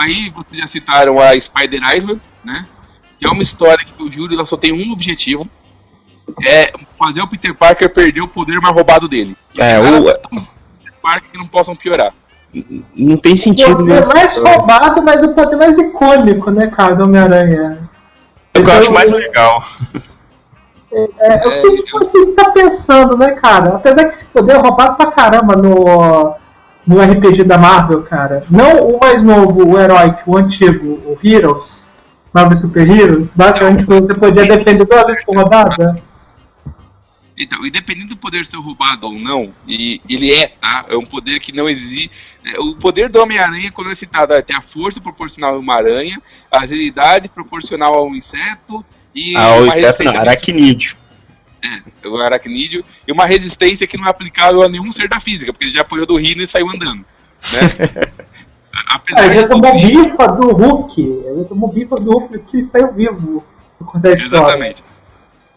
aí vocês já citaram a Spider Island, né? Que é uma história que o Júlio só tem um objetivo. É fazer o Peter Parker perder o poder mais roubado dele. Peter Parker que não possam piorar. Não tem sentido. O poder mais roubado, mas o poder mais icônico, né, cara, do Homem-Aranha. Eu acho mais legal. O que você está pensando, né, cara? Apesar que esse poder é roubado pra caramba no RPG da Marvel, cara. Não o mais novo, o heróico, o antigo, o Heroes, Marvel Super Heroes. Basicamente você podia defender 2 vezes por rodada. Então, independente do poder ser roubado ou não, e ele tá? É um poder que não existe. O poder do Homem-Aranha, quando é citado, tem a força proporcional a uma aranha, a agilidade proporcional a um inseto e o inseto não, aracnídeo. O aracnídeo, e uma resistência que não é aplicável a nenhum ser da física, porque ele já apoiou do Rhino e saiu andando, né? Ele já tomou bifa do Hulk. Ele tomou bifa do Hulk que saiu vivo. Exatamente.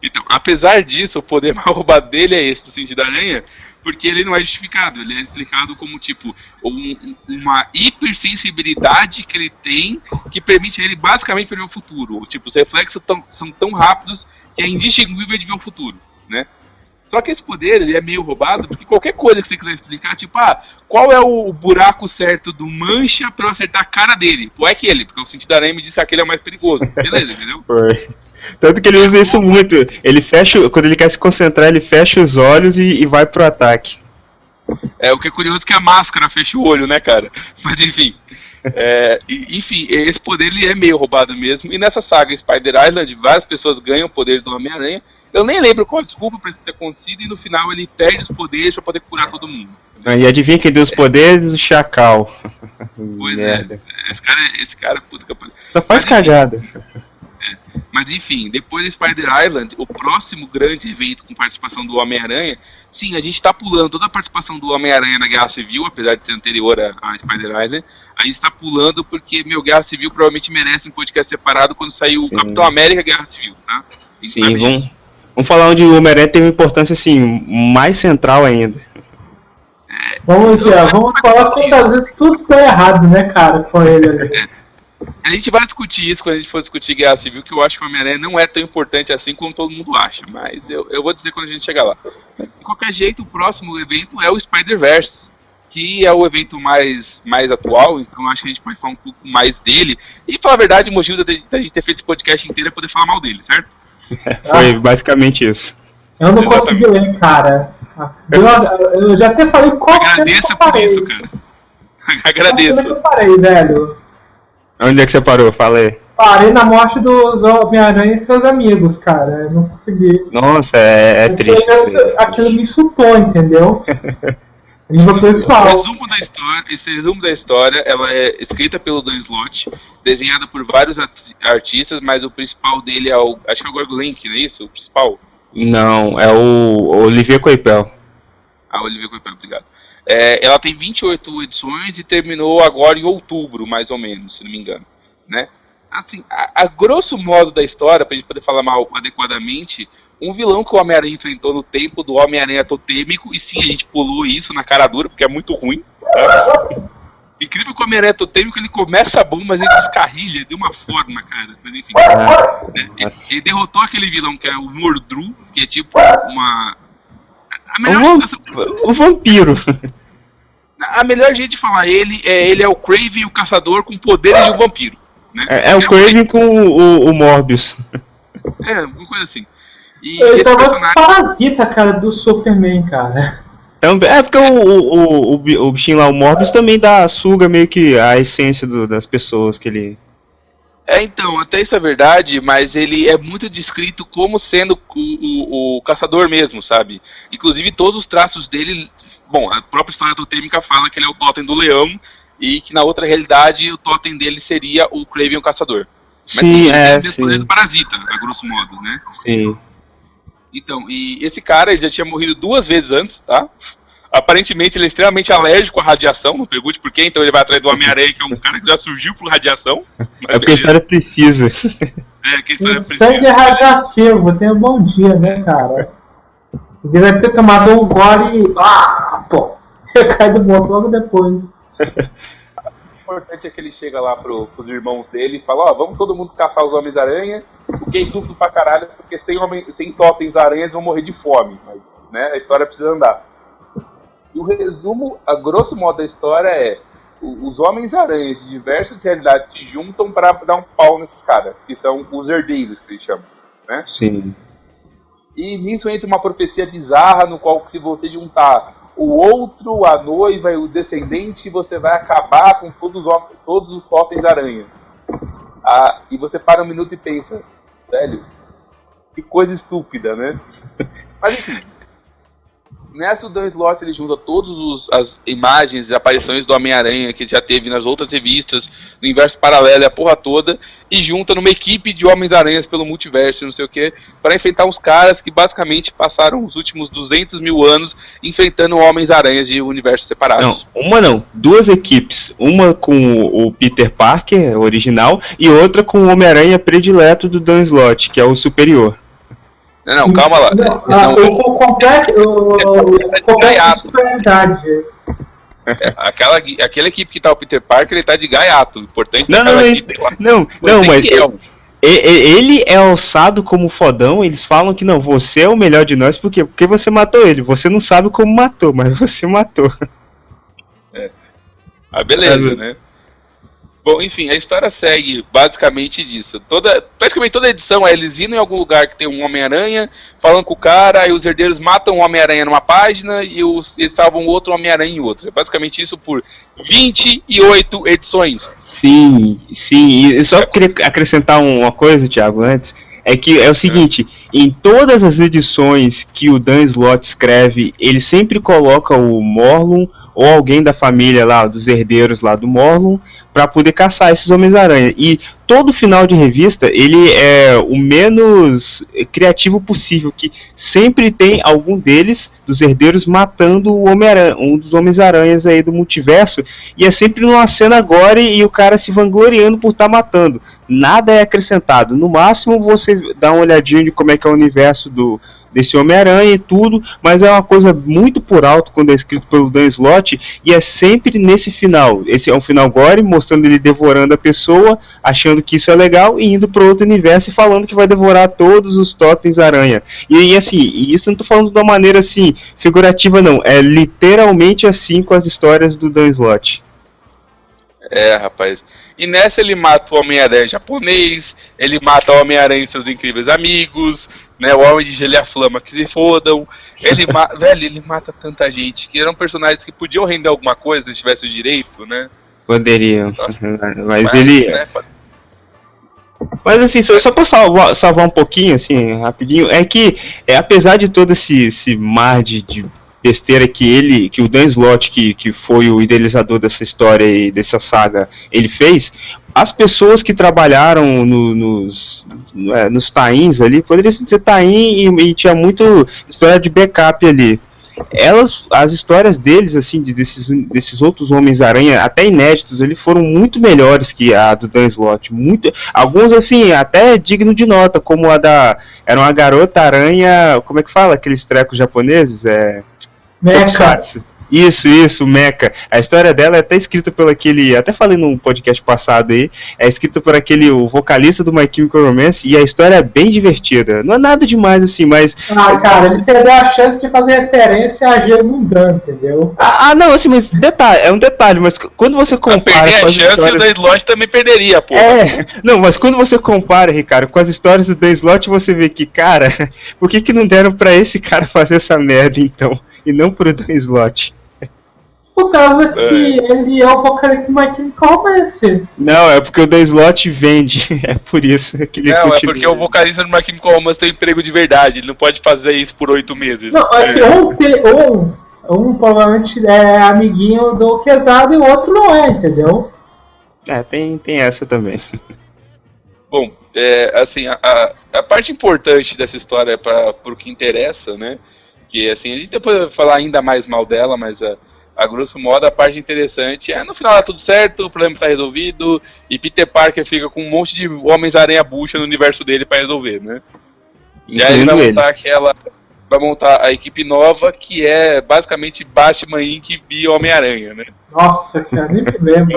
Então, apesar disso, o poder mais roubado dele é esse do sentido da aranha, porque ele não é justificado, ele é explicado como, tipo, uma hipersensibilidade que ele tem, que permite a ele basicamente prever o futuro. Tipo, os reflexos são tão rápidos que é indistinguível de ver o futuro, né? Só que esse poder, ele é meio roubado, porque qualquer coisa que você quiser explicar, tipo, qual é o buraco certo do Mancha pra eu acertar a cara dele? Pô, é aquele, porque o sentido da aranha me disse que aquele é o mais perigoso. Beleza, entendeu? Tanto que ele usa isso muito. Ele fecha, quando ele quer se concentrar, ele fecha os olhos e vai pro ataque. O que é curioso é que a máscara fecha o olho, né, cara? Mas enfim. Enfim, esse poder ele é meio roubado mesmo. E nessa saga Spider Island, várias pessoas ganham o poder do Homem-Aranha. Eu nem lembro qual a desculpa pra isso ter acontecido. E no final ele perde os poderes pra poder curar todo mundo. E adivinha quem deu os poderes? O Chacal. Pois merda. Esse cara puta que... Só faz cagada. Mas enfim, depois de Spider Island, o próximo grande evento com participação do Homem-Aranha, sim, a gente tá pulando toda a participação do Homem-Aranha na Guerra Civil, apesar de ser anterior a Spider Island, a gente tá pulando porque, Guerra Civil provavelmente merece um podcast separado quando sair o Capitão América Guerra Civil, tá? Sim, vamos falar onde o Homem-Aranha teve uma importância, assim, mais central ainda. Vamos falar quantas vezes tudo saiu errado, né, cara, com ele ali. A gente vai discutir isso quando a gente for discutir Guerra Civil, que eu acho que o Homem-Aranha não é tão importante assim como todo mundo acha, mas eu vou dizer quando a gente chegar lá. De qualquer jeito, o próximo evento é o Spider-Verse, que é o evento mais atual, então acho que a gente pode falar um pouco mais dele. E, falar a verdade, o motivo da gente ter feito esse podcast inteiro é poder falar mal dele, certo? Foi basicamente isso. Eu não consegui ler, cara. Eu já até falei qual cena que eu parei. Agradeça por isso, cara. Agradeço. Qual cena que eu parei, velho? Onde é que você parou? Fala aí. Parei na morte dos Homem-Aranha e seus amigos, cara. Eu não consegui. Nossa, é triste. Aquilo me insultou, entendeu? Nível pessoal. Esse resumo da história, ela é escrita pelo Dan Slott, desenhada por vários artistas, mas o principal dele é acho que é o Gorgo Link, não é isso? O principal? Não, é o Olivier Coipel. Olivier Coipel, obrigado. Ela tem 28 edições e terminou agora em outubro, mais ou menos, se não me engano, né? Assim, a grosso modo da história, pra gente poder falar mal adequadamente, um vilão que o Homem-Aranha enfrentou no tempo do Homem-Aranha totêmico, e sim, a gente pulou isso na cara dura, porque é muito ruim, tá? Incrível que o Homem-Aranha totêmico, ele começa bom, mas ele descarrilha de uma forma, cara. Mas enfim, ele derrotou aquele vilão que é o Mordru, que é tipo uma... Um vampiro. A melhor jeito de falar ele é o Kraven, o caçador com poderes de um vampiro, né? É o Kraven com o Morbius. Uma coisa assim. E ele tava parasita, cara, do Superman, cara. Porque o bichinho lá, o Morbius, também suga meio que a essência das pessoas que ele... Então, até isso é verdade, mas ele é muito descrito como sendo o caçador mesmo, sabe? Inclusive, todos os traços dele... Bom, a própria história totêmica fala que ele é o totem do leão e que na outra realidade o totem dele seria o Kraven, o caçador. Mas sim, sim. Parasita, a grosso modo, né? Sim. Então, e esse cara, ele já tinha morrido 2 vezes antes, tá? Aparentemente ele é extremamente alérgico à radiação, não pergunte por quê, então ele vai atrás do Homem-Aranha, que é um cara que já surgiu por radiação. É porque a história precisa. Que a história precisa. Sangue radioativo, tenha um bom dia, né, cara? Ele deve ter tomado um gole e... pô! Cai do morto logo depois. importante é que ele chega lá pros irmãos dele e fala, vamos todo mundo caçar os Homens-Aranha, porque é injusto pra caralho, porque sem totens-aranhas vão morrer de fome, mas, né, a história precisa andar. E o resumo, a grosso modo da história é, os Homens-Aranhas de diversas realidades se juntam pra dar um pau nesses caras, que são os herdeiros, que eles chamam, né? Sim. E nisso entra uma profecia bizarra, no qual se você juntar o outro, a noiva e o descendente, você vai acabar com todos os totens-aranha. E você para um minuto e pensa, velho, que coisa estúpida, né? Mas enfim, nessa o Dan Slott ele junta todas as imagens e aparições do Homem-Aranha que já teve nas outras revistas, no universo paralelo e a porra toda, e junta numa equipe de Homens-Aranhas pelo multiverso e não sei o que, para enfrentar uns caras que basicamente passaram os últimos 200 mil anos enfrentando Homens-Aranhas de universos separados. Não, duas equipes, uma com o Peter Parker, original, e outra com o Homem-Aranha predileto do Dan Slott, que é o superior. Não, calma lá. O completo superioridade. Aquela equipe que tá o Peter Parker, ele tá de gaiato. Importante. Não, mas ele é alçado como fodão. Eles falam que não, você é o melhor de nós, porque você matou ele. Você não sabe como matou, mas você matou. Beleza, né? Bom, enfim, a história segue basicamente disso. Praticamente toda edição é eles indo em algum lugar que tem um Homem-Aranha, falando com o cara, aí os herdeiros matam o Homem-Aranha numa página e eles salvam outro Homem-Aranha em outra. É basicamente isso por 28 edições. Sim. E só queria acrescentar uma coisa, Thiago, antes. É que é o seguinte, em todas as edições que o Dan Slott escreve, ele sempre coloca o Morlun ou alguém da família lá, dos herdeiros lá do Morlun, para poder caçar esses Homens-Aranha. E todo final de revista, ele é o menos criativo possível, que sempre tem algum deles, dos herdeiros, matando o Homem-Aranha, um dos Homens-Aranhas aí do multiverso, e é sempre numa cena agora e o cara se vangloriando por estar matando. Nada é acrescentado. No máximo você dá uma olhadinha de como é que é o universo desse Homem-Aranha e tudo, mas é uma coisa muito por alto quando é escrito pelo Dan Slott, e é sempre nesse final. Esse é um final gore, mostrando ele devorando a pessoa, achando que isso é legal, e indo para outro universo e falando que vai devorar todos os totens-aranha. E assim, isso não tô falando de uma maneira assim, figurativa não, é literalmente assim com as histórias do Dan Slott. Rapaz. E nessa ele mata o Homem-Aranha japonês, ele mata o Homem-Aranha e seus incríveis amigos, né, o Homem de Gelo e a Flama que se fodam. Velho, ele mata tanta gente, que eram personagens que podiam render alguma coisa se tivesse o direito, né? Poderiam, mas ele... Né, mas assim, só pra salvar um pouquinho, assim, rapidinho, é que, apesar de todo esse mar de besteira que o Dan Slott, que foi o idealizador dessa história e dessa saga, ele fez, as pessoas que trabalharam nos tains ali, poderia dizer tain e tinha muito história de backup ali. As histórias deles, assim, desses outros Homens-Aranha, até inéditos, eles foram muito melhores que a do Dan Slott. Alguns, assim, até digno de nota, como era uma garota aranha, como é que fala aqueles trecos japoneses? Mecha. Isso, Mecha. A história dela é até escrita por aquele, até falei num podcast passado aí, é escrita por o vocalista do My Chemical Romance, e a história é bem divertida. Não é nada demais assim, mas... cara, ele perdeu a chance de fazer referência a Gelo Mundano, entendeu? Não, assim, mas é um detalhe, mas quando você compara com as histórias... o Dan Slott também perderia, pô. Não, mas quando você compara, Ricardo, com as histórias do Dan Slott, você vê que, cara, por que não deram pra esse cara fazer essa merda, então? E não pro Dan Slott. Por causa que ele é o vocalista do My Chemical Romance. Não, é porque o Dan Slott vende. É por isso que ele continua. É porque o vocalista do My Chemical Romance tem emprego de verdade. Ele não pode fazer isso por 8 meses. Não, é que um provavelmente é amiguinho do Quesada e o outro não é, entendeu? Tem essa também. Bom, assim, a parte importante dessa história pro que interessa, né? Que assim, a gente depois vai falar ainda mais mal dela, mas a grosso modo a parte interessante no final dá tudo certo, o problema tá resolvido, e Peter Parker fica com um monte de Homens-Aranha bucha no universo dele pra resolver, né? E aí vai vai montar a equipe nova, que é basicamente Batman, Inc. e Homem-Aranha, né? Nossa, cara, nem me lembro.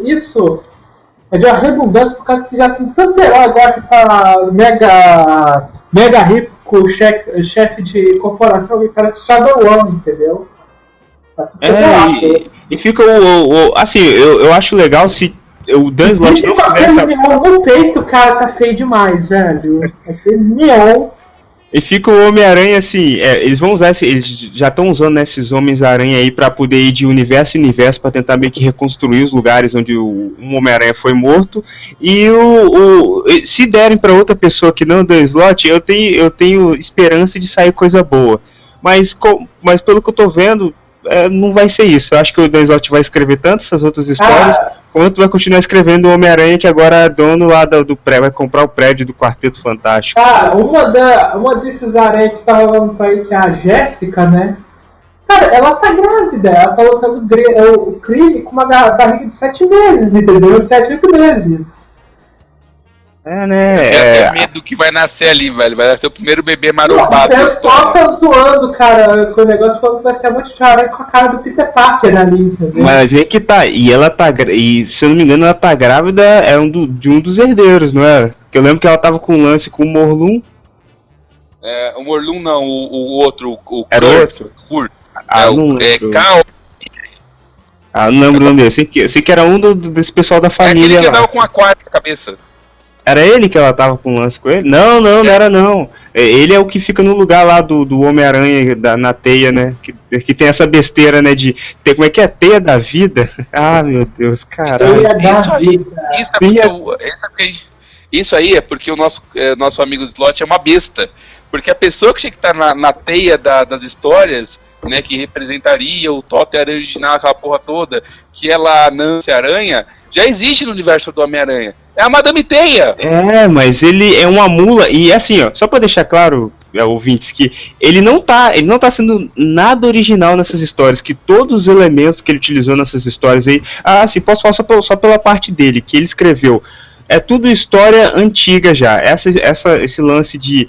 Isso é de uma redundância, por causa que já tem tanto herói agora que tá mega rico, chefe de corporação, e parece Shadowrun, entendeu? Tá e fica assim, eu acho legal se o Dan Slott não tivesse... no peito, cara, tá feio demais, velho. É feio neon. E fica o Homem-Aranha assim, eles vão usar eles já estão usando esses Homens-Aranha aí pra poder ir de universo em universo pra tentar meio que reconstruir os lugares onde um Homem-Aranha foi morto. E se derem pra outra pessoa que não é o Dan Slott, eu tenho esperança de sair coisa boa. Mas pelo que eu tô vendo, não vai ser isso. Eu acho que o Dan Slott vai escrever tanto essas outras histórias, quanto vai continuar escrevendo o Homem-Aranha, que agora é dono lá do prédio, vai comprar o prédio do Quarteto Fantástico. Uma desses aranhas que tá rolando pra aí, que é a Jéssica, né? Cara, ela tá grávida, ela tá lutando o crime com uma barriga de 7 meses, entendeu? 7, 8 meses. É medo do que vai nascer ali, velho. Vai nascer o primeiro bebê marombado. O pessoal tá zoando, cara, com o negócio falando que vai ser um monte de aranha com a cara do Peter Parker ali, entendeu? Mas vê que tá, e ela tá, e se eu não me engano, ela tá grávida de um dos herdeiros, não é? Porque eu lembro que ela tava com um lance com o Morlun. O Morlun não, o outro. Era o outro? Kurt. Não lembro. Cal. Não lembro o nome dele. Eu sei que era um desse pessoal da família. Aquele que andava com a quarta cabeça. Era ele que ela tava com um lance com ele? Não era não. Ele é o que fica no lugar lá do Homem-Aranha na teia, né? Que tem essa besteira, né? De ter, como é que é? Teia da vida? Ah, meu Deus, caralho. Isso aí é porque o nosso amigo Slott é uma besta. Porque a pessoa que tinha que estar na teia das histórias, né? Que representaria o Totem Aranha original, aquela porra toda, que é lá a Nancy Aranha, já existe no universo do Homem-Aranha. É a Madame Teia! Mas ele é uma mula, e assim, ó, só pra deixar claro, ouvintes, que ele não tá sendo nada original nessas histórias, que todos os elementos que ele utilizou nessas histórias aí, sim, posso falar só pela parte dele, que ele escreveu. É tudo história antiga já. Esse lance de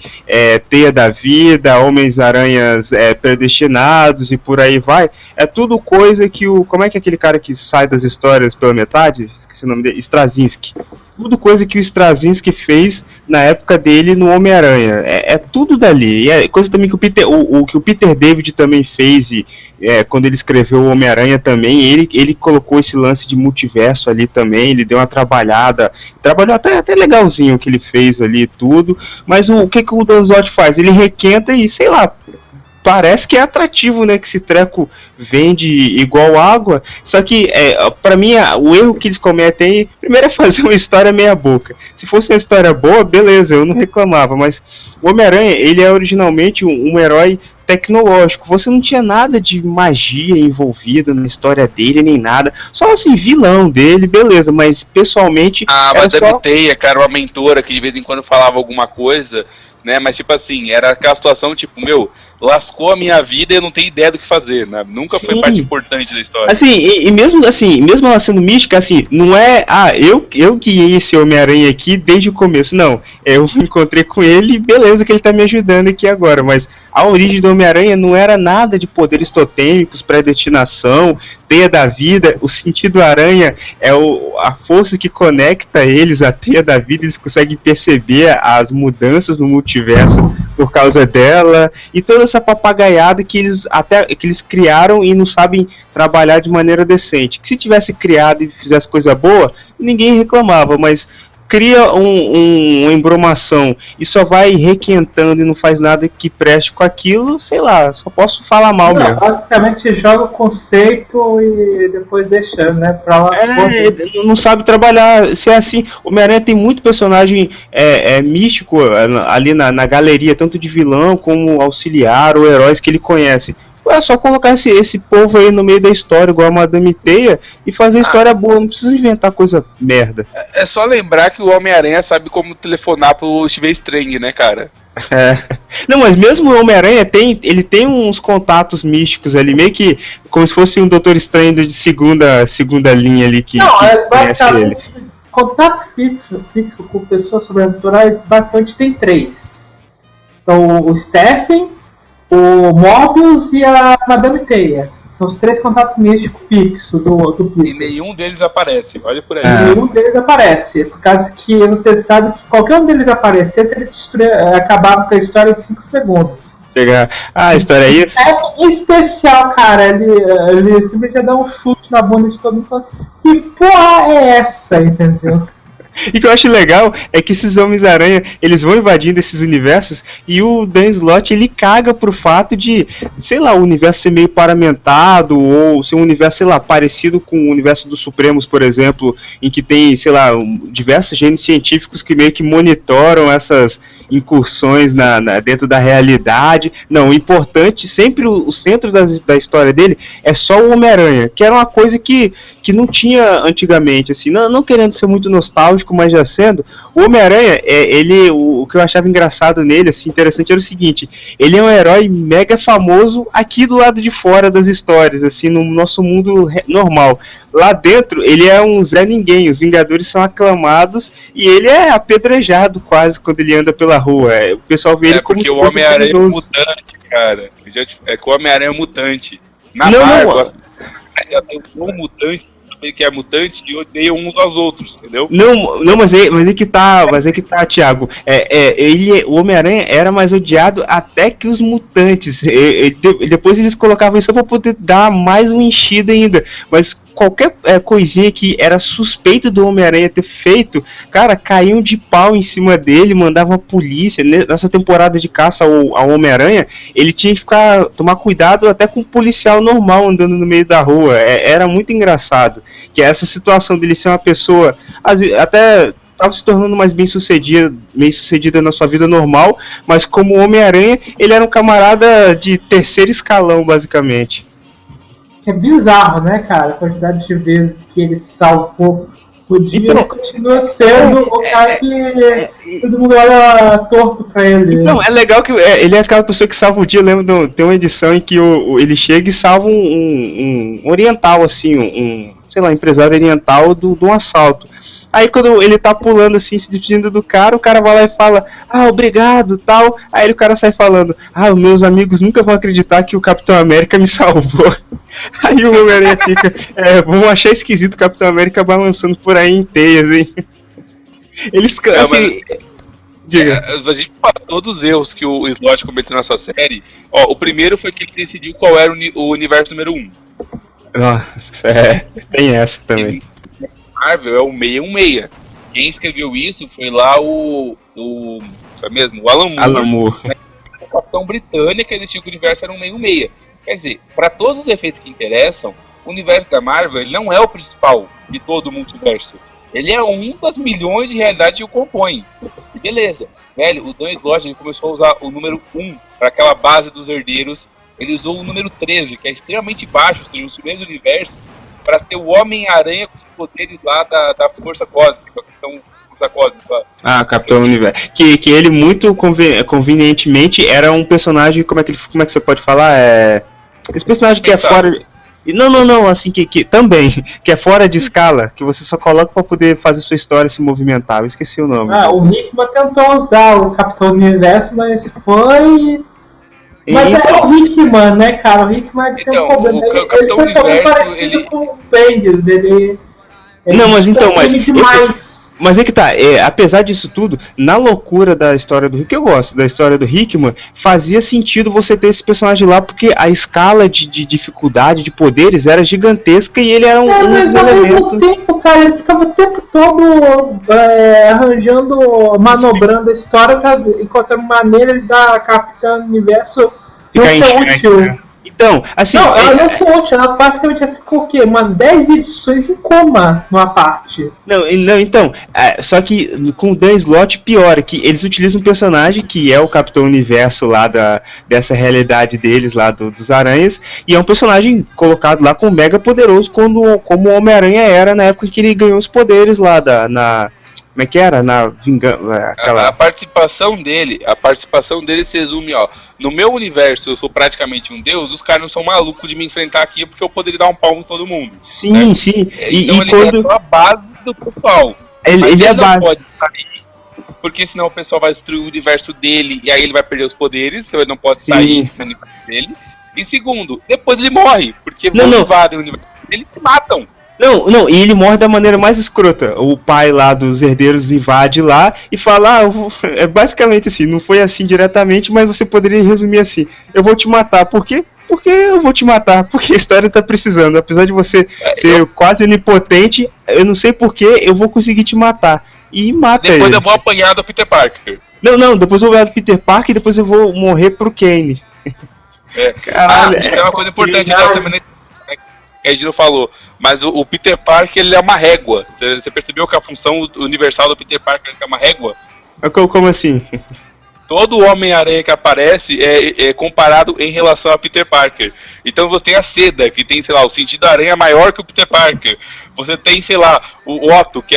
teia da vida, Homens-Aranhas predestinados e por aí vai, é tudo coisa que como é que é aquele cara que sai das histórias pela metade? Esqueci o nome dele, Straczynski. Tudo coisa que o Straczynski fez na época dele no Homem-Aranha. É tudo dali. E é coisa também que o Peter David também fez, quando ele escreveu o Homem-Aranha também, ele colocou esse lance de multiverso ali também, ele deu uma trabalhou até legalzinho o que ele fez ali tudo, mas o que o Dan Slott faz? Ele requenta e, sei lá, parece que é atrativo, né, que esse treco vende igual água, só que, pra mim, o erro que eles cometem, primeiro é fazer uma história meia boca. Se fosse uma história boa, beleza, eu não reclamava, mas o Homem-Aranha, ele é originalmente um herói tecnológico, você não tinha nada de magia envolvida na história dele, nem nada, só assim, vilão dele, beleza, mas pessoalmente... mas a Teia, cara, uma mentora que de vez em quando falava alguma coisa, né, mas tipo assim, era aquela situação, tipo, lascou a minha vida e eu não tenho ideia do que fazer, né? Nunca foi parte importante da história. Assim, e mesmo ela sendo mística, assim, não é, eu guiei esse Homem-Aranha aqui desde o começo, não. Eu encontrei com ele e beleza que ele tá me ajudando aqui agora, mas a origem do Homem-Aranha não era nada de poderes totêmicos, predestinação, teia da vida. O sentido aranha é a força que conecta eles à teia da vida, eles conseguem perceber as mudanças no multiverso por causa dela, e toda essa papagaiada que eles criaram e não sabem trabalhar de maneira decente. Que se tivesse criado e fizesse coisa boa, ninguém reclamava, mas cria uma embromação e só vai requentando e não faz nada que preste com aquilo, sei lá, só posso falar mal mesmo. Basicamente joga o conceito e depois deixa, né, pra lá. Não sabe trabalhar, se é assim, o Homem-Aranha tem muito personagem místico ali na galeria, tanto de vilão como auxiliar ou heróis que ele conhece. É só colocar esse povo aí no meio da história, igual a Madame Teia, e fazer história boa, não precisa inventar coisa merda. É só lembrar que o Homem-Aranha sabe como telefonar pro Steve Strange, né, cara? Não, mas mesmo o Homem-Aranha ele tem uns contatos místicos ali, meio que como se fosse um Doutor Estranho de segunda linha ali que conhece ele. Contato fixo com pessoas sobrenaturais basicamente tem 3. Então, o Stephen, o Morbius e a Madame Teia. São os 3 contatos místicos fixos do Peter. E nenhum deles aparece, olha por aí. Nenhum deles aparece. Por causa que você sabe que qualquer um deles aparecesse, ele acabava com a história de 5 segundos. A história aí. É especial, cara. Ele simplesmente dá um chute na bunda de todo mundo. Que porra é essa, entendeu? E o que eu acho legal é que esses Homens-Aranha, eles vão invadindo esses universos e o Dan Slott, ele caga pro fato de, sei lá, o universo ser meio paramentado ou ser um universo, sei lá, parecido com o universo dos Supremos, por exemplo, em que tem, sei lá, diversos gênios científicos que meio que monitoram essas incursões dentro da realidade. Não, o importante, sempre o centro da história dele é só o Homem-Aranha, que era uma coisa que não tinha antigamente, assim, não querendo ser muito nostálgico, mas já sendo, o Homem-Aranha, o que eu achava engraçado nele, assim, interessante, era o seguinte, ele é um herói mega famoso aqui do lado de fora das histórias, assim, no nosso mundo normal. Lá dentro, ele é um Zé Ninguém, os Vingadores são aclamados e ele é apedrejado quase quando ele anda pela rua. O pessoal vê ele como porque o Homem-Aranha é mutante, cara. É que o Homem-Aranha é mutante. Na Marvel, um mutante que é mutante e odeiam uns aos outros, entendeu? Não, mas é que tá, Thiago. O Homem-Aranha era mais odiado até que os mutantes. Depois eles colocavam isso pra poder dar mais uma enchida ainda. Mas qualquer coisinha que era suspeito do Homem-Aranha ter feito, cara, caíam de pau em cima dele, mandavam a polícia. Nessa temporada de caça ao Homem-Aranha, ele tinha que tomar cuidado até com um policial normal andando no meio da rua. Era muito engraçado. Que essa situação dele ser uma pessoa, até estava se tornando mais bem sucedida na sua vida normal, mas como Homem-Aranha, ele era um camarada de terceiro escalão, basicamente. Que é bizarro, né, cara? A quantidade de vezes que ele salvou o dia, ele continua sendo o cara que todo mundo olha torto pra ele. Então, é legal que ele é aquela pessoa que salva o dia. Eu lembro, tem uma edição em que ele chega e salva um oriental, assim, sei lá, empresário oriental de um assalto. Aí quando ele tá pulando assim, se despedindo do cara, o cara vai lá e fala, obrigado, tal. Aí o cara sai falando, os meus amigos nunca vão acreditar que o Capitão América me salvou. Aí o Homem-Aranha fica, vão achar esquisito o Capitão América balançando por aí em teias, hein. Eles assim, diga. A gente fala todos os erros que o Slott cometeu na sua série. O primeiro foi que ele decidiu qual era o universo número 1. Nossa, tem essa também. Marvel é o 616. Quem escreveu isso foi lá o Alan Moore. O Capitão Britânica, ele tinha que o universo era um 616. Quer dizer, para todos os efeitos que interessam, o universo da Marvel ele não é o principal de todo o multiverso. Ele é um das milhões de realidades que o compõem. E beleza, velho, o Dan Slott ele começou a usar o número 1 para aquela base dos herdeiros. Ele usou o número 13, que é extremamente baixo, ou seja, os primeiros universos, para ter o Homem-Aranha com os poderes lá da Força Cósmica, Força Cósmica. Capitão Universo. Que ele muito convenientemente era um personagem, como é que você pode falar? Esse personagem que é fora... Não, assim, que também, que é fora de escala, que você só coloca pra poder fazer sua história se movimentar. Eu esqueci o nome. O Hickman tentou usar o Capitão Universo, mas foi... Mas é o Hickman, né, cara? O Hickman tem um problema. Ele foi também parecido com o Bendis. Ele não, mas então, demais. Mas é que tá, apesar disso tudo, na loucura da história do Hickman, que eu gosto da história do Hickman, fazia sentido você ter esse personagem lá, porque a escala de dificuldade, de poderes era gigantesca e ele era mas ao mesmo tempo, cara, ele ficava o tempo todo manobrando a história, encontrando maneiras da Capitã Universo não ser útil. Então, assim... Não, ela não foi útil, ela basicamente ficou o quê? Umas 10 edições em coma numa parte. Não, então, só que com o Dan Slott pior, que eles utilizam um personagem que é o Capitão Universo lá dessa realidade deles lá dos Aranhas, e é um personagem colocado lá como mega poderoso como o Homem-Aranha era na época que ele ganhou os poderes lá como é que era? Na vingança. A participação dele se resume, no meu universo eu sou praticamente um deus, os caras não são malucos de me enfrentar aqui porque eu poderia dar um pau em todo mundo. Sim, né? Sim. Então ele é a base do pessoal. Ele é a base. Pode sair porque senão o pessoal vai destruir o universo dele e aí ele vai perder os poderes, então ele não pode sair do universo dele. E segundo, depois ele morre, porque invadem o universo dele e se matam. Não, e ele morre da maneira mais escrota. O pai lá dos herdeiros invade lá e fala, é basicamente assim, não foi assim diretamente, mas você poderia resumir assim, eu vou te matar, por quê? Porque eu vou te matar, porque a história tá precisando, apesar de você ser quase onipotente, eu não sei porquê, eu vou conseguir te matar. E mata depois ele. Eu vou apanhar do Peter Parker. Não, depois eu vou apanhar do Peter Parker e depois eu vou morrer pro Kane. Caralho, isso é uma coisa importante também, que a gente não falou, mas o Peter Parker, ele é uma régua. Você percebeu que a função universal do Peter Parker é uma régua? Como assim? Todo Homem-Aranha que aparece é comparado em relação a Peter Parker. Então você tem a Seda, que tem, sei lá, o sentido da aranha maior que o Peter Parker. Você tem, sei lá, o Otto, que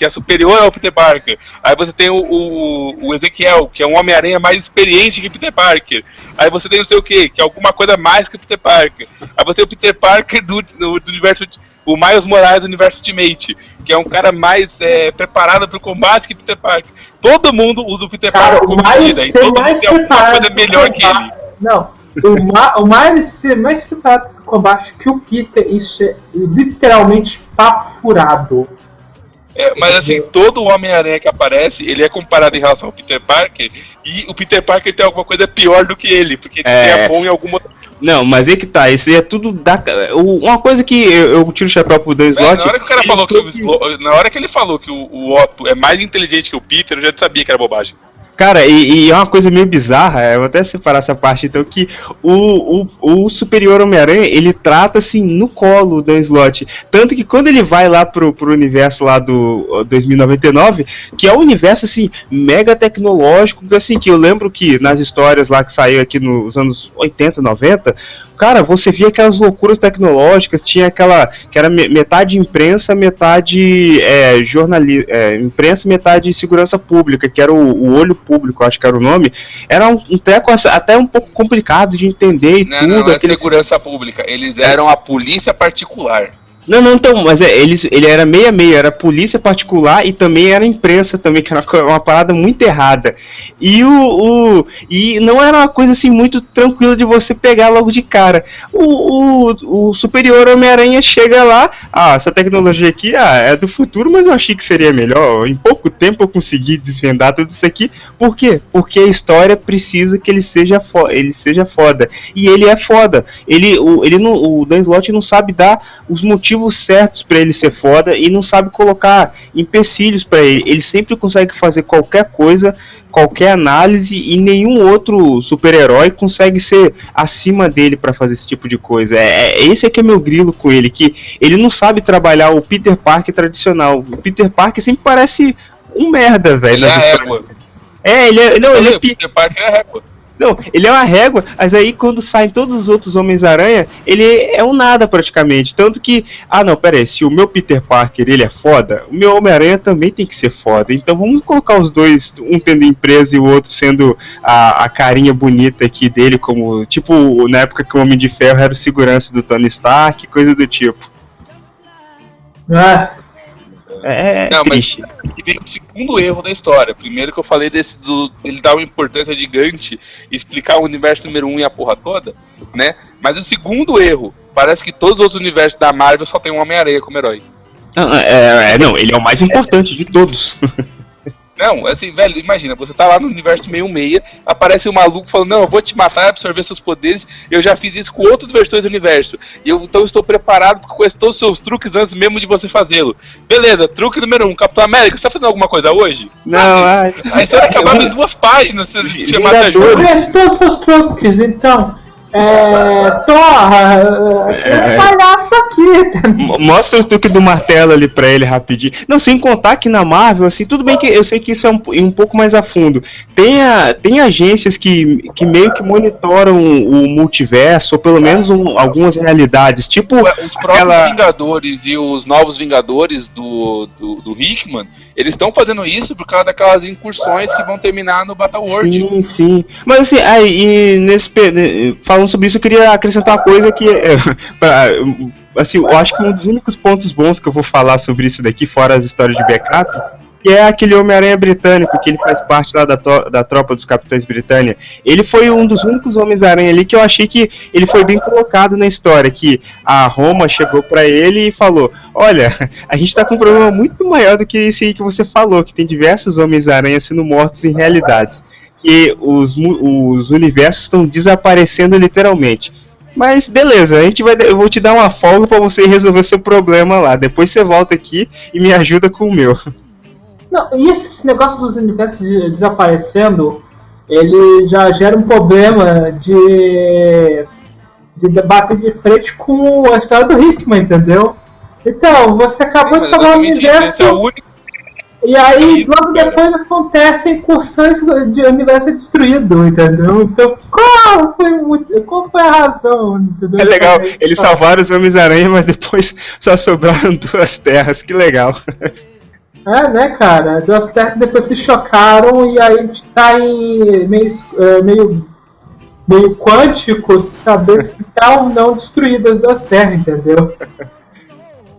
é superior ao Peter Parker. Aí você tem o Ezequiel, que é um Homem-Aranha mais experiente que Peter Parker. Aí você tem não sei o que é alguma coisa mais que o Peter Parker. Aí você tem o Peter Parker do universo, o Miles Morales do universo Ultimate, que é um cara mais preparado para o combate que Peter Parker. Todo mundo usa o Peter Parker como medida, e todo mundo tem alguma coisa melhor que ele. Não, o Miles ser mais preparado para o combate que o Peter, isso é literalmente papo furado. Mas assim, todo Homem-Aranha que aparece, ele é comparado em relação ao Peter Parker, e o Peter Parker tem alguma coisa pior do que ele, porque ele é bom em alguma outra. Não, mas que tá, isso é tudo uma coisa que eu tiro o chapéu pro Dan Slott. Na hora que o cara falou na hora que ele falou que o Otto é mais inteligente que o Peter, eu já sabia que era bobagem. Cara, e é uma coisa meio bizarra, eu vou até separar essa parte então, que o Superior Homem-Aranha, ele trata assim no colo o Dan Slott, tanto que quando ele vai lá pro universo lá do 2099, que é um universo assim, mega tecnológico, assim, que eu lembro que nas histórias lá que saiu aqui nos anos 80, 90, cara, você via aquelas loucuras tecnológicas, tinha aquela, que era metade imprensa, metade imprensa, metade segurança pública, que era o olho público, acho que era o nome. Era um treco até um pouco complicado de entender tudo. Não é segurança pública, eles eram a polícia particular. Não, então, mas ele era meia-meia, era polícia particular e também era imprensa também, que era uma parada muito errada. E e não era uma coisa assim muito tranquila de você pegar logo de cara. O Superior Homem-Aranha chega lá, essa tecnologia aqui é do futuro, mas eu achei que seria melhor. Em pouco tempo eu consegui desvendar tudo isso aqui. Por quê? Porque a história precisa que ele seja foda. E ele é foda. O Dan Slott não sabe dar os motivos certos para ele ser foda e não sabe colocar empecilhos para ele. Ele sempre consegue fazer qualquer coisa, qualquer análise, e nenhum outro super-herói consegue ser acima dele para fazer esse tipo de coisa. Esse é que é meu grilo com ele, que ele não sabe trabalhar o Peter Parker tradicional. O Peter Parker sempre parece um merda, velho. Ele é a régua. Ele Peter Parker é a régua. Não, ele é uma régua, mas aí quando saem todos os outros Homens-Aranha, ele é um nada praticamente. Tanto que, pera aí, se o meu Peter Parker ele é foda, o meu Homem-Aranha também tem que ser foda. Então vamos colocar os dois, um tendo empresa e o outro sendo a carinha bonita aqui dele, como tipo na época que o Homem de Ferro era o segurança do Tony Stark, coisa do tipo. Não, mas vem o segundo erro da história. Primeiro que eu falei ele dar uma importância gigante e explicar o universo número 1 e a porra toda, né? Mas o segundo erro, parece que todos os outros universos da Marvel só tem um Homem-Aranha como herói. Não, ele é o mais importante de todos. Não, assim, velho, imagina, você tá lá no universo 66, aparece um maluco falando, não, eu vou te matar, absorver seus poderes, eu já fiz isso com outras versões do universo, então estou preparado porque conheço todos os seus truques antes mesmo de você fazê-lo. Beleza, truque número 1, Capitão América, você tá fazendo alguma coisa hoje? Não, a história acabava em 2 páginas, se você chamasse a eu conheço todos os seus truques, então... palhaço aqui. Mostra o truque do martelo ali pra ele rapidinho. Não, sem contar que na Marvel, assim, tudo bem que eu sei que isso é um pouco mais a fundo. Tem agências que meio que monitoram o multiverso, ou pelo menos algumas realidades. Tipo, os próprios Vingadores e os novos Vingadores do Hickman, eles estão fazendo isso por causa daquelas incursões que vão terminar no Battleworld. Sim. Mas assim, falando sobre isso, eu queria acrescentar uma coisa que assim, eu acho que um dos únicos pontos bons que eu vou falar sobre isso daqui, fora as histórias de backup, que é aquele Homem-Aranha britânico, que ele faz parte lá da tropa dos Capitães Britânia. Ele foi um dos únicos Homens-Aranha ali que eu achei que ele foi bem colocado na história, que a Roma chegou pra ele e falou, olha, a gente tá com um problema muito maior do que esse aí que você falou, que tem diversos Homens-Aranha sendo mortos em realidades, que os universos estão desaparecendo literalmente. Mas beleza, eu vou te dar uma folga pra você resolver seu problema lá. Depois você volta aqui e me ajuda com o meu. Não, e esse negócio dos universos desaparecendo, ele já gera um problema de bater de frente com a história do Hickman, entendeu? Então, você acabou de salvar o universo, e aí logo depois acontece a incursão de universo destruído, entendeu? Então, qual foi a razão? Entendeu? É legal, eles salvaram os Homens-Aranha, mas depois só sobraram 2 terras, que legal. É, né, cara? 2 terras depois se chocaram e aí a gente tá em meio quântico, se saber se tá ou não destruídas as 2 terras, entendeu?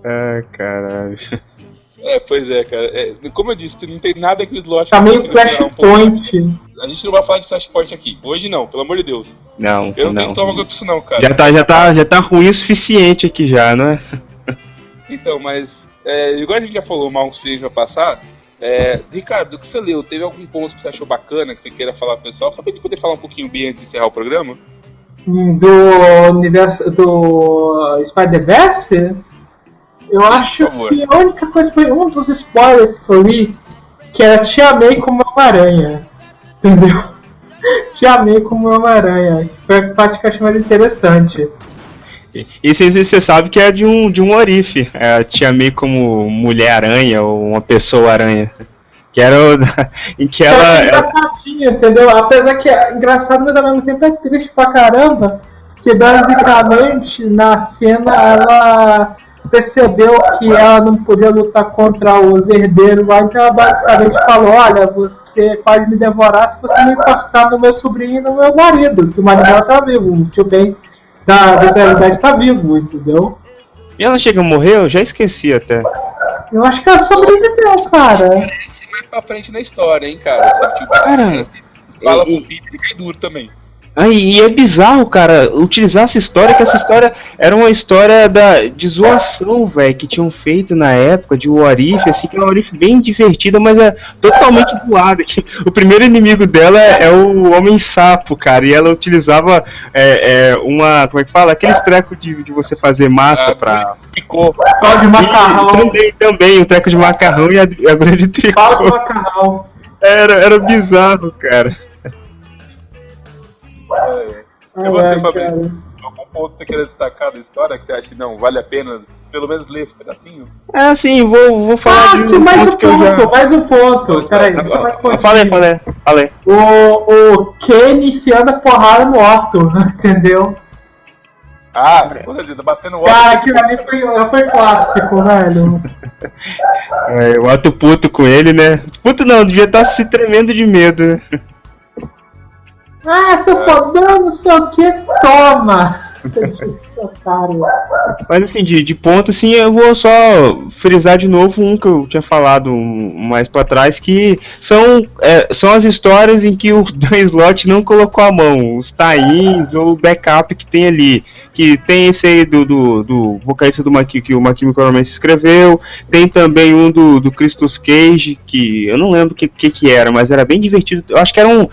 Ah, caralho. Pois é, cara. Como eu disse, não tem nada que o Slot... Tá meio Flashpoint. A gente não vai falar de Flashpoint aqui. Hoje não, pelo amor de Deus. Não, eu não tenho estômago pra isso não, cara. Já tá ruim o suficiente aqui já, não é? Então, mas... igual a gente já falou mal que você vai passar... Ricardo, do que você leu, teve algum ponto que você achou bacana, que você queira falar pro pessoal? Só pra gente poder falar um pouquinho bem antes de encerrar o programa? Do universo... do Spider-Verse? Eu acho que a única coisa foi um dos spoilers que eu li, que era Tia May como Homem-Aranha. Entendeu? Tia May como Homem-Aranha. Que foi a parte que eu achei mais interessante. E você sabe que é de um Orif, a Tia May como Mulher-Aranha ou uma Pessoa-Aranha. Que era em que ela... É engraçadinho, entendeu? Apesar que é engraçado, mas ao mesmo tempo é triste pra caramba. Que basicamente na cena ela percebeu que ela não podia lutar contra os herdeiros lá, então ela basicamente falou, olha, você pode me devorar se você me encostar no meu sobrinho e no meu marido, que o marido dela tá vivo, o tio Ben dessa realidade tá vivo, entendeu? E ela chega a morrer? Eu já esqueci até. Eu acho que ela sobreviveu, cara. Mais pra frente na história, hein, cara. Cara, fala com o Peter e cai duro também. E é bizarro, cara, utilizar essa história, que essa história era uma história de zoação, velho, que tinham feito na época, de What If, assim, que é uma What If bem divertida, mas é totalmente zoada. O primeiro inimigo dela é o Homem-Sapo, cara, e ela utilizava uma, como é que fala? Aqueles trecos de você fazer massa pra... Ficou. Pau de macarrão. Também, um treco de macarrão e a agulha de tricô. Pau de macarrão. Era bizarro, cara. Eu vou ter algum ponto que você queira destacar da história que você acha que não vale a pena pelo menos ler esse pedacinho? Sim, vou falar de mais um ponto. Peraí, falei. O Kenny enfiando a porrada no Otto, entendeu? Tá batendo o Otto. Cara, aquilo ali foi clássico, velho. O Otto puto com ele, né? Puto não, devia estar se tremendo de medo, né? Seu fodão, não sei o que, toma! Mas assim, de ponto, assim, eu vou só frisar de novo um que eu tinha falado mais pra trás, que são as histórias em que o Dan Slott não colocou a mão, os tie-ins ou o backup que tem ali. Que tem esse aí do vocalista que o My Chemical Romance escreveu, tem também um do Christos Cage, que eu não lembro o que era, mas era bem divertido. Eu acho que era um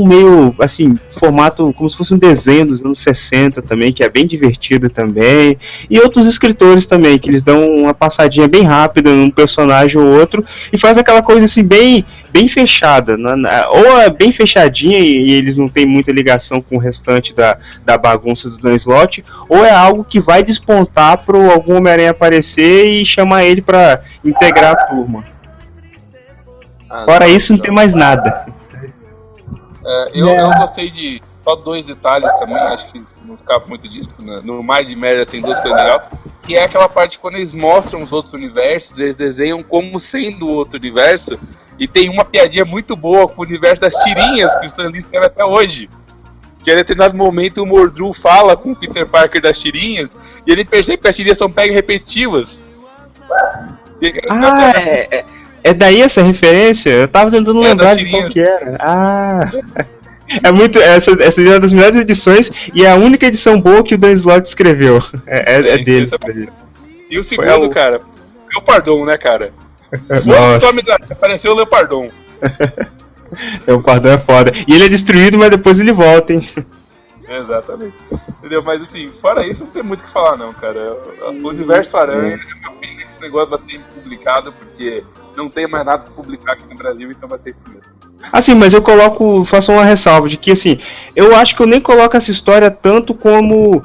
meio, assim, formato como se fosse um desenho dos anos 60 também, que é bem divertido também. E outros escritores também, que eles dão uma passadinha bem rápida num personagem ou outro, e faz aquela coisa assim, bem fechada, ou é bem fechadinha e eles não têm muita ligação com o restante da bagunça do Dan Slott, ou é algo que vai despontar para algum Homem-Aranha aparecer e chamar ele para integrar a turma. Fora isso, não tem mais nada. Eu gostei de só 2 detalhes também, acho que não ficava muito disso, no Mar de Merda tem 2 coisas legais, que é aquela parte quando eles mostram os outros universos, eles desenham como sendo o outro universo. E tem uma piadinha muito boa com o universo das tirinhas que o Stan Lee escreve até hoje. Que em determinado momento o Mordru fala com o Peter Parker das tirinhas e ele percebe que as tirinhas são pega repetitivas. É daí essa referência? Eu tava tentando lembrar de qual tirinhas. que era. Ah. É muito. Essa é uma das melhores edições e é a única edição boa que o Dan Slott escreveu. É dele. Esse é bom. E o segundo, cara, Leopardon, né, cara? Nossa. Apareceu o Leopardon. O Pardão é foda. E ele é destruído, mas depois ele volta, hein? Exatamente. Entendeu? Mas assim, fora isso, não tem muito o que falar, não, cara. O Universo Aranha é uma pena que esse negócio vai ser publicado, porque não tem mais nada pra publicar aqui no Brasil, então vai ter isso mesmo. Assim, mas eu faço uma ressalva de que, assim, eu acho que eu nem coloco essa história tanto como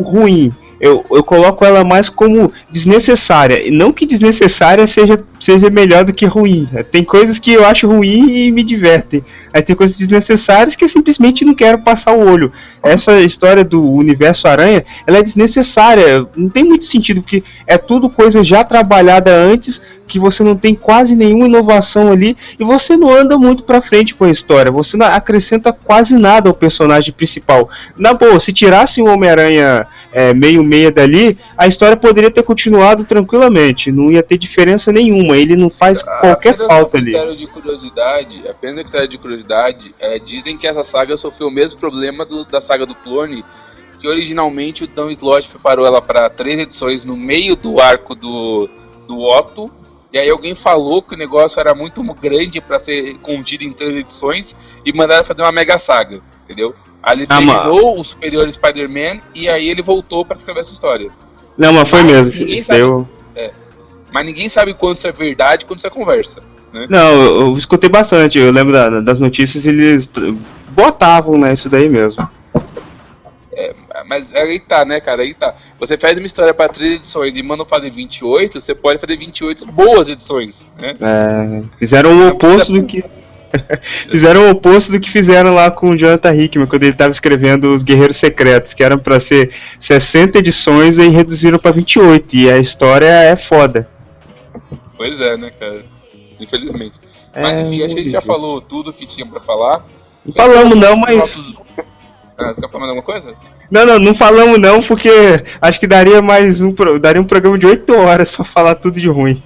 ruim. Eu coloco ela mais como desnecessária. E não que desnecessária seja melhor do que ruim. Tem coisas que eu acho ruim e me divertem. Aí tem coisas desnecessárias que eu simplesmente não quero passar o olho. Essa história do Universo Aranha, ela é desnecessária. Não tem muito sentido, porque é tudo coisa já trabalhada antes, que você não tem quase nenhuma inovação ali, e você não anda muito pra frente com a história. Você não acrescenta quase nada ao personagem principal. Na boa, se tirasse o Homem-Aranha meio-meia dali, a história poderia ter continuado tranquilamente. Não ia ter diferença nenhuma. Ele não faz qualquer falta ali. Apenas um critério de curiosidade, dizem que essa saga sofreu o mesmo problema da saga do Clone, que originalmente o Dan Slott preparou ela para 3 edições no meio do arco do Otto, e aí alguém falou que o negócio era muito grande para ser contido em 3 edições e mandaram fazer uma mega saga, entendeu? Aí ele terminou o Superior Spider-Man e aí ele voltou para escrever essa história. Não, mas foi mesmo. Mas ninguém sabe quando isso é verdade e quando isso é conversa, né? Não, eu escutei bastante. Eu lembro das notícias, eles botavam, né, isso daí mesmo. Mas aí tá, né, cara? Aí tá. Você faz uma história para 3 edições e manda fazer 28, você pode fazer 28 boas edições, né? Fizeram o oposto do que... Fizeram o oposto do que fizeram lá com o Jonathan Hickman, quando ele estava escrevendo Os Guerreiros Secretos, que eram para ser 60 edições e reduziram para 28, e a história é foda. Pois é, né, cara? Infelizmente. Mas enfim, acho que a gente já falou tudo que tinha pra falar. Não falamos não, mas... Você quer falar alguma coisa? Não falamos não, porque acho que daria um programa de 8 horas pra falar tudo de ruim.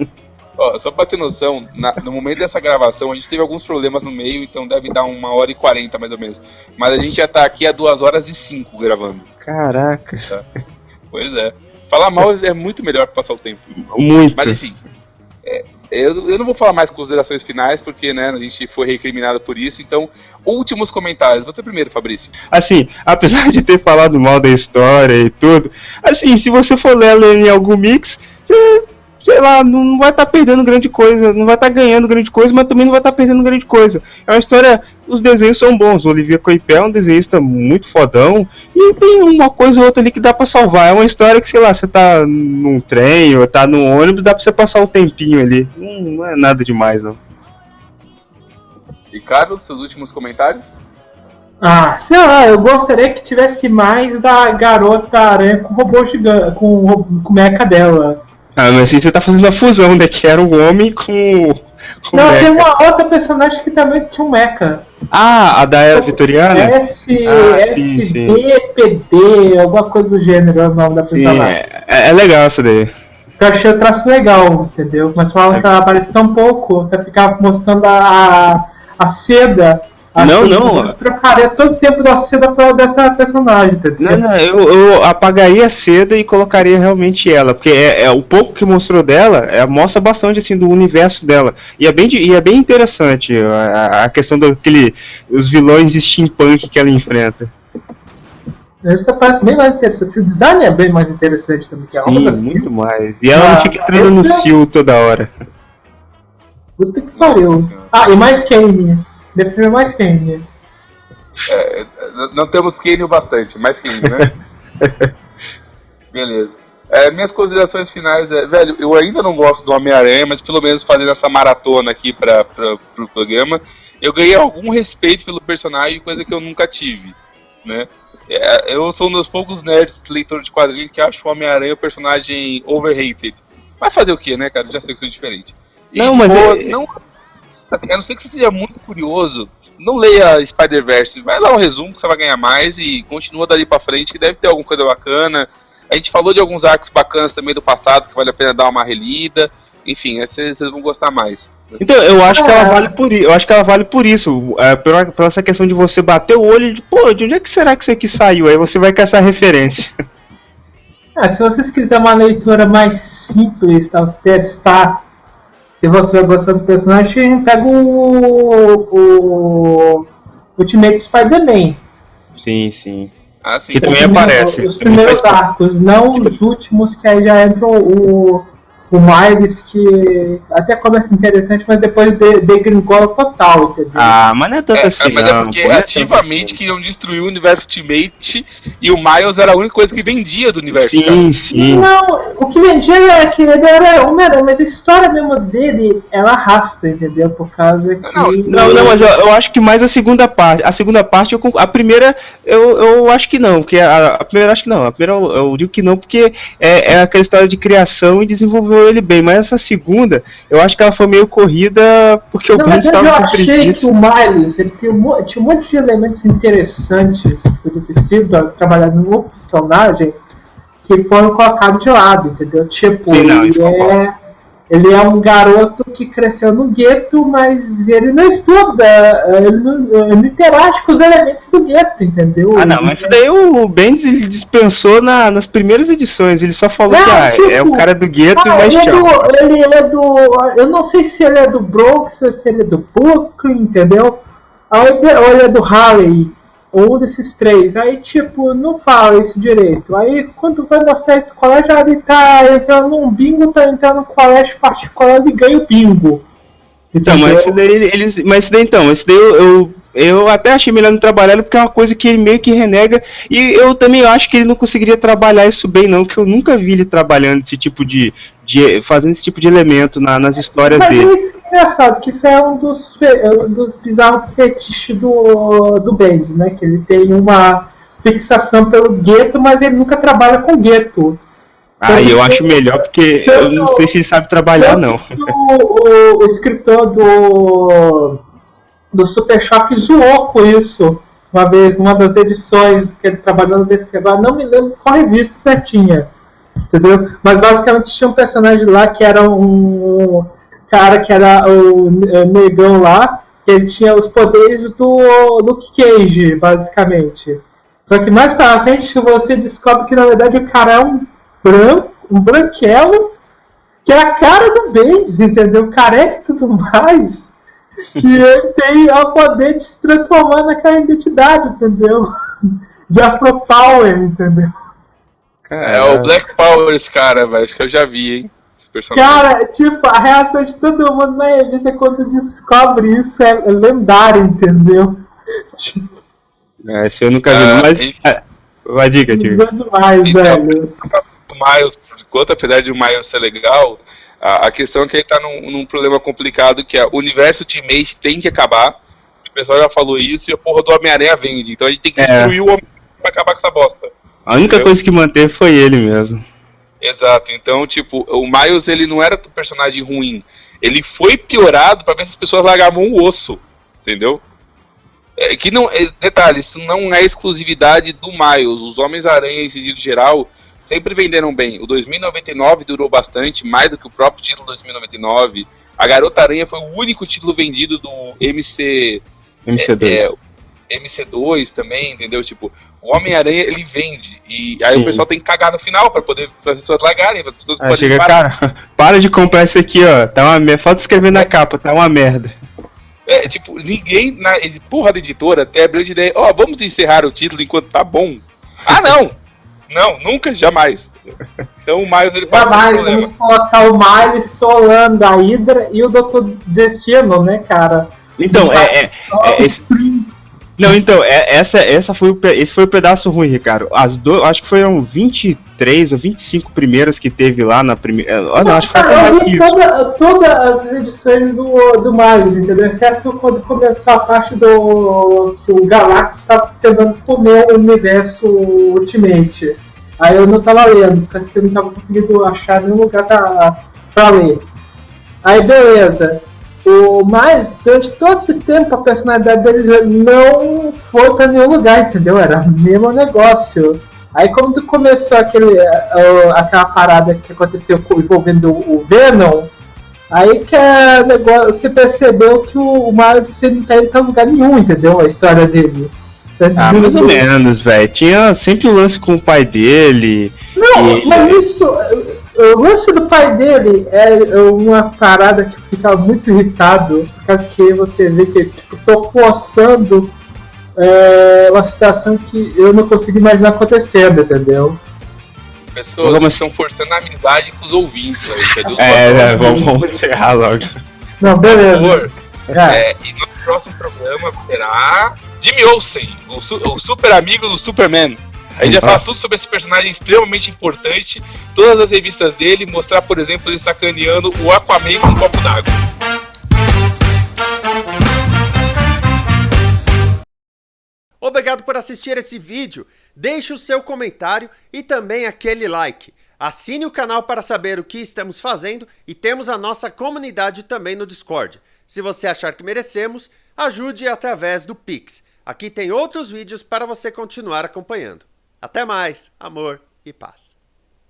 Ó, só pra ter noção, no momento dessa gravação a gente teve alguns problemas no meio, então deve dar 1h40 mais ou menos. Mas a gente já tá aqui há 2h05 gravando. Caraca. Tá? Pois é. Falar mal é muito melhor pra passar o tempo. Muito. Mas enfim, eu não vou falar mais considerações finais, porque né, a gente foi recriminado por isso, então, últimos comentários. Você primeiro, Fabrício. Assim, apesar de ter falado mal da história e tudo, assim, se você for ler em algum mix, você... sei lá, não vai estar perdendo grande coisa, não vai estar ganhando grande coisa, mas também não vai estar perdendo grande coisa. É uma história, os desenhos são bons, o Olivier Coipel é um desenhista muito fodão, e tem uma coisa ou outra ali que dá pra salvar. É uma história que, sei lá, você tá num trem ou tá num ônibus, dá pra você passar o tempinho ali. Não é nada demais, não. Ricardo, seus últimos comentários? Sei lá, eu gostaria que tivesse mais da garota aranha com o robô gigante, com o mecha dela. Mas assim você tá fazendo a fusão, né? Que era um homem com não, mecha. tem uma outra personagem que também tinha um mecha. A da era vitoriana? SBPD, alguma coisa do gênero, é o nome da personagem. É legal essa daí. Eu achei o traço legal, entendeu? Mas falam que ela aparece tão pouco, até ficar mostrando a seda. Eu trocaria todo o tempo da seda dessa personagem, entendeu? Não, eu apagaria a seda e colocaria realmente ela, porque o pouco que mostrou dela, mostra bastante assim do universo dela. E é bem interessante a questão os vilões steampunk que ela enfrenta. Essa parece bem mais interessante. O design é bem mais interessante também que a outra. Sim, muito mais. E ela não fica entrando no cio toda hora. Puta que pariu. E mais Kane. Definiu mais Kane. Não temos Kane o bastante, mais Kane, né? Beleza. Minhas considerações finais velho, eu ainda não gosto do Homem-Aranha, mas pelo menos fazendo essa maratona aqui pro programa, eu ganhei algum respeito pelo personagem, coisa que eu nunca tive, né? Eu sou um dos poucos nerds leitores de quadrinhos que acho o Homem-Aranha o personagem overrated. Vai fazer o que, né, cara? Eu já sei que sou diferente. Não, mas a não ser que você seja muito curioso, não leia Spider-Verse, vai lá um resumo que você vai ganhar mais e continua dali pra frente, que deve ter alguma coisa bacana. A gente falou de alguns arcos bacanas também do passado, que vale a pena dar uma relida. Enfim, vocês vão gostar mais. Então, eu acho que ela vale por isso. Eu acho que ela vale por isso. Pela essa questão de você bater o olho de, pô, de onde é que será que isso aqui saiu? Aí você vai caçar referência. Se vocês quiserem uma leitura mais simples, tá, testar se você vai gostar do personagem, pega o Ultimate Spider-Man. Sim, sim. Ah, sim. Que também aparece. Os primeiros arcos, não os últimos, que aí já entra o Miles, que até começa interessante, mas depois degringola total, entendeu? Ah, mas não é tanto assim, mas não. é porque Pô, não é ativamente tanto queriam destruir o universo Ultimate e o Miles era a única coisa que vendia do universo. assim. Sim, sim. Não, o que vendia era que ele era Homem-Aranha, mas a história mesmo dele, ela arrasta, entendeu? Por causa que... Não, mas eu acho que mais a segunda parte. A segunda parte, a primeira, eu acho que não. Porque a primeira, acho que não. A primeira eu digo que não, porque é aquela história de criação e desenvolveu ele bem. Mas essa segunda, eu acho que ela foi meio corrida porque o Bendis estava com preguiça. Eu achei que o Miles, ele tinha um monte de elementos interessantes do ter sido trabalhado no personagem que foram colocados de lado, entendeu? Tipo, Sim, não, ele é um garoto que cresceu no gueto, mas ele não estuda, ele não interage com os elementos do gueto, entendeu? Ah, não, mas isso daí o Bendis ele dispensou nas primeiras edições. Ele só falou que é o cara do gueto e mais tchau. Ele é do... Eu não sei se ele é do Bronx ou se ele é do Brooklyn, entendeu? Ou ele é do Harley, ou um desses três. Aí, tipo, não fala isso direito. Aí, quando vai mostrar o colégio, ele tá entrando num bingo, tá entrando num colégio particular e ganha o bingo. Então, mas isso daí eu até achei melhor não trabalhar porque é uma coisa que ele meio que renega. E eu também acho que ele não conseguiria trabalhar isso bem, não, que eu nunca vi ele trabalhando esse tipo fazendo esse tipo de elemento nas histórias dele. Mas isso é engraçado, que isso é um dos bizarros fetiches do Bendis, né? Que ele tem uma fixação pelo gueto, mas ele nunca trabalha com gueto. Ah, eu acho melhor porque eu não sei se ele sabe trabalhar, não. O escritor do Super Choque zoou com isso uma vez, numa das edições que ele trabalhou no DC. Agora não me lembro qual revista certinha, entendeu? Mas basicamente tinha um personagem lá que era um cara que era o negão lá, que ele tinha os poderes do Luke Cage, basicamente. Só que mais pra frente você descobre que na verdade o cara é um branquelo, que é a cara do Bendis, entendeu? Careca e tudo mais. Que ele tem o poder de se transformar naquela identidade, entendeu? De Afro Power, entendeu? É o Black Power esse cara, velho. Acho que eu já vi, hein? Cara, tipo, a reação de todo mundo na revista quando descobre isso é lendária, entendeu? Tipo, esse eu nunca vi, mas... Vai, diga. Demais, então, velho. O Miles, enquanto apesar de o Miles ser legal, a questão é que ele tá num problema complicado, que é o universo Ultimate tem que acabar. O pessoal já falou isso e a porra do Homem-Aranha vende. Então a gente tem que destruir o Homem-Aranha pra acabar com essa bosta. A única coisa que manteve foi ele mesmo. Exato, então, tipo, o Miles, ele não era um personagem ruim. Ele foi piorado pra ver se as pessoas largavam o osso, entendeu? Que não, detalhe, isso não é exclusividade do Miles. Os Homens-Aranha, em sentido geral, sempre venderam bem. O 2099 durou bastante, mais do que o próprio título 2099. A Garota-Aranha foi o único título vendido do MC2. MC2 também, entendeu? Tipo, o Homem-Aranha, ele vende. E aí o pessoal tem que cagar no final pra poder as pessoas largarem, pra as pessoas poderem parar. Cara, para de comprar isso aqui, ó. Tá uma merda. Falta escrever na capa, tá uma merda. Tipo, ninguém na porra da editora até abriu de ideia, vamos encerrar o título enquanto tá bom. Ah, não! Não, nunca, jamais. Então o Miles, ele passa jamais, vamos colocar o Miles solando a Hydra e o Dr. Destino, né, cara? Então, esse foi o pedaço ruim, Ricardo. Acho que foram 23 ou 25 primeiras que teve lá na primeira. Acho que foi eu vi todas as edições do Miles, entendeu? Exceto quando começou a parte que o Galactus estava tentando comer o universo Ultimate. Aí eu não tava lendo, porque eu não tava conseguindo achar nenhum lugar pra ler. Aí beleza. Mas durante todo esse tempo a personalidade dele não foi pra nenhum lugar, entendeu? Era o mesmo negócio. Aí quando começou aquela parada que aconteceu envolvendo o Venom, Aí que é negócio, você percebeu que o Mario você não tá indo pra lugar nenhum, entendeu? A história dele. Ah, mais ou menos, velho. Tinha sempre o lance com o pai dele. Não, mas isso. O lance do pai dele é uma parada que fica muito irritado, por causa que você vê que tipo, tô forçando uma situação que eu não consigo imaginar acontecendo, entendeu? Pessoas estão forçando a amizade com os ouvintes, entendeu? Vamos encerrar logo. Não, beleza. Por favor. E no próximo programa será Jimmy Olsen, o super amigo do Superman. A gente vai falar tudo sobre esse personagem extremamente importante, todas as revistas dele, mostrar, por exemplo, ele sacaneando o Aquaman com um copo d'água. Obrigado por assistir esse vídeo, deixe o seu comentário e também aquele like. Assine o canal para saber o que estamos fazendo e temos a nossa comunidade também no Discord. Se você achar que merecemos, ajude através do Pix. Aqui tem outros vídeos para você continuar acompanhando. Até mais, amor e paz.